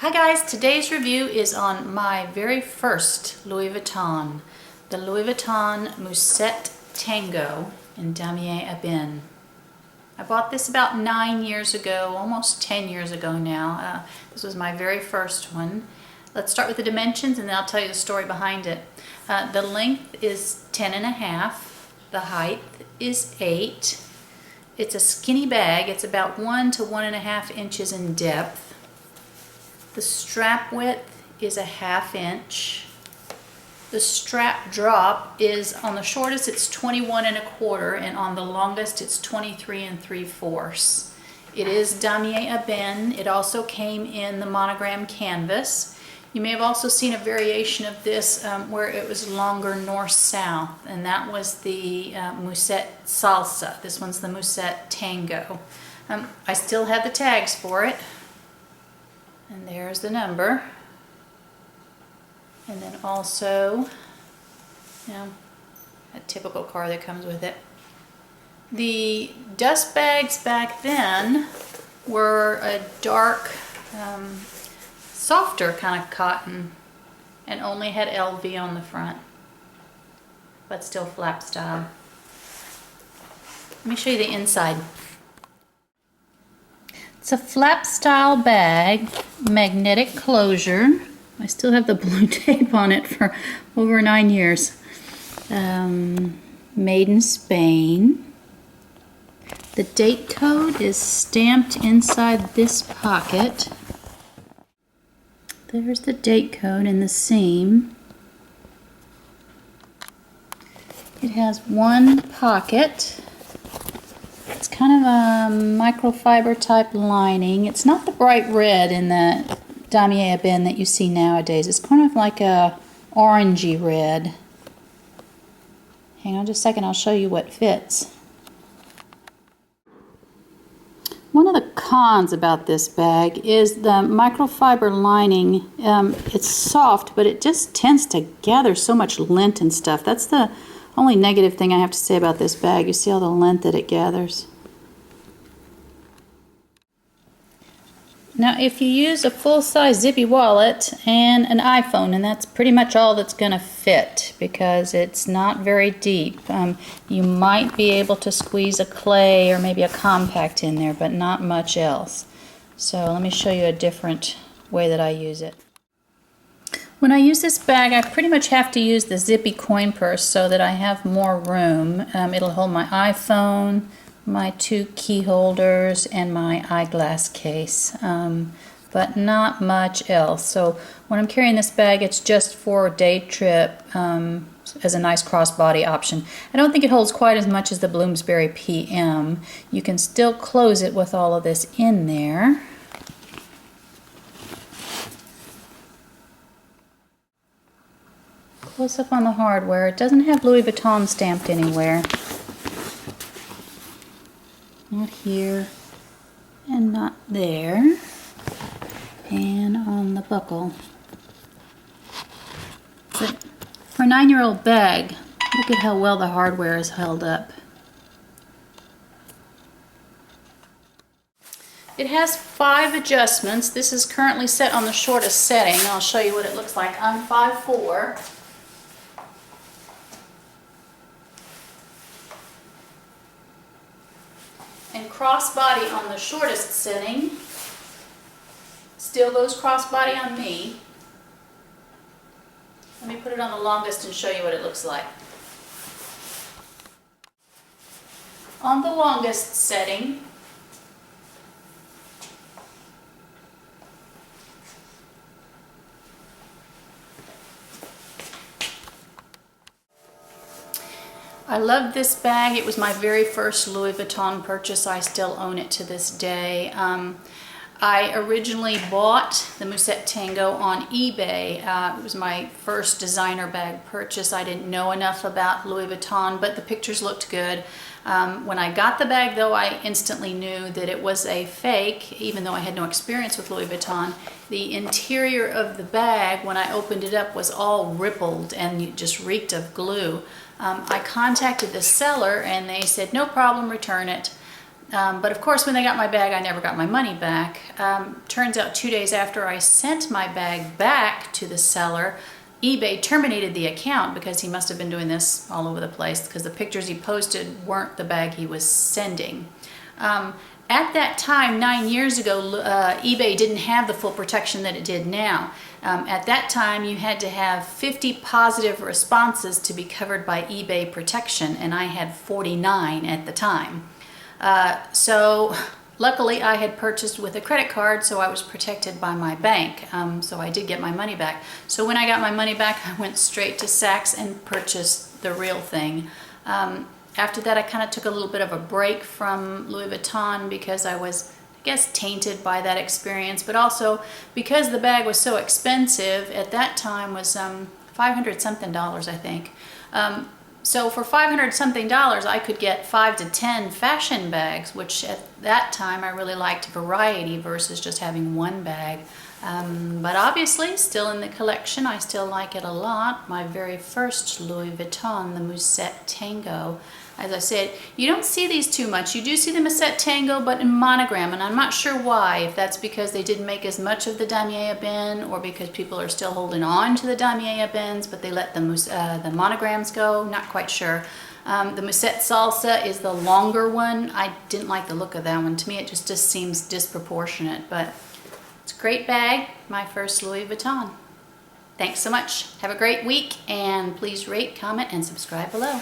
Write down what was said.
Hi guys, today's review is on my very first Louis Vuitton, the Louis Vuitton Mussette Tango in Damier Ebene. I bought this about 9 years ago, almost 10 years ago now. This was my very first one. Let's start with the dimensions and then I'll tell you the story behind it. The length is 10.5, the height is 8. It's a skinny bag, it's about 1 to 1.5 inches in depth. The strap width is a 1/2 inch. The strap drop is, on the shortest it's 21.25 and on the longest it's 23 3/4. It is Damier Ebene. It also came in the monogram canvas. You may have also seen a variation of this where it was longer north-south, and that was the Mussette Salsa. This one's the Mussette Tango. I still have the tags for it. And there's the number. And then also, a typical card that comes with it. The dust bags back then were a dark, softer kind of cotton and only had LV on the front, but still flap style. Let me show you the inside. It's a flap style bag, magnetic closure. I still have the blue tape on it for over 9 years. Made in Spain. The date code is stamped inside this pocket. There's the date code in the seam. It has one pocket. It's kind of a microfiber type lining. It's not the bright red in the Damier Ebene that you see nowadays. It's kind of like a orangey red. Hang on just a second, I'll show you what fits. One of the cons about this bag is the microfiber lining. It's soft, but it just tends to gather so much lint and stuff. That's the only negative thing I have to say about this bag. You see all the lint that it gathers. Now if you use a full-size zippy wallet and an iPhone, and that's pretty much all that's going to fit because it's not very deep, you might be able to squeeze a clay or maybe a compact in there, but not much else. So let me show you a different way that I use it. When I use this bag, I pretty much have to use the zippy coin purse so that I have more room. It'll hold my iPhone, my 2 key holders, and my eyeglass case, but not much else. So when I'm carrying this bag, it's just for a day trip as a nice crossbody option. I don't think it holds quite as much as the Bloomsbury PM. You can still close it with all of this in there. Close up on the hardware. It doesn't have Louis Vuitton stamped anywhere. Not here, and not there, and on the buckle. But for a 9-year-old bag, look at how well the hardware is held up. It has 5 adjustments. This is currently set on the shortest setting. I'll show you what it looks like. I'm 5'4". And crossbody on the shortest setting. Still goes crossbody on me. Let me put it on the longest and show you what it looks like. On the longest setting, I love this bag. It was my very first Louis Vuitton purchase. I still own it to this day. I originally bought the Mussette Tango on eBay. It was my first designer bag purchase. I didn't know enough about Louis Vuitton, but the pictures looked good. When I got the bag, though, I instantly knew that it was a fake, even though I had no experience with Louis Vuitton. The interior of the bag, when I opened it up, was all rippled and just reeked of glue. I contacted the seller and they said, no problem, return it. But of course, when they got my bag, I never got my money back. Turns out 2 days after I sent my bag back to the seller, eBay terminated the account because he must have been doing this all over the place because the pictures he posted weren't the bag he was sending. At that time, 9 years ago, eBay didn't have the full protection that it did now. At that time, you had to have 50 positive responses to be covered by eBay protection, and I had 49 at the time. So luckily I had purchased with a credit card, so I was protected by my bank. So I did get my money back. So when I got my money back, I went straight to Saks and purchased the real thing. After that, I kind of took a little bit of a break from Louis Vuitton because I was, I guess, tainted by that experience, but also because the bag was so expensive. At that time was $500 something, I think. So for $500 something, I could get 5 to 10 fashion bags, which at that time I really liked variety versus just having one bag. But obviously, still in the collection, I still like it a lot. My very first Louis Vuitton, the Mussette Tango. As I said, you don't see these too much. You do see the Mussette Tango, but in monogram, and I'm not sure why. If that's because they didn't make as much of the Damier Ebene, or because people are still holding on to the Damier Ebenes, but they let the monograms go. Not quite sure. The Mussette Salsa is the longer one. I didn't like the look of that one. To me, it just seems disproportionate, but it's a great bag. My first Louis Vuitton. Thanks so much. Have a great week, and please rate, comment, and subscribe below.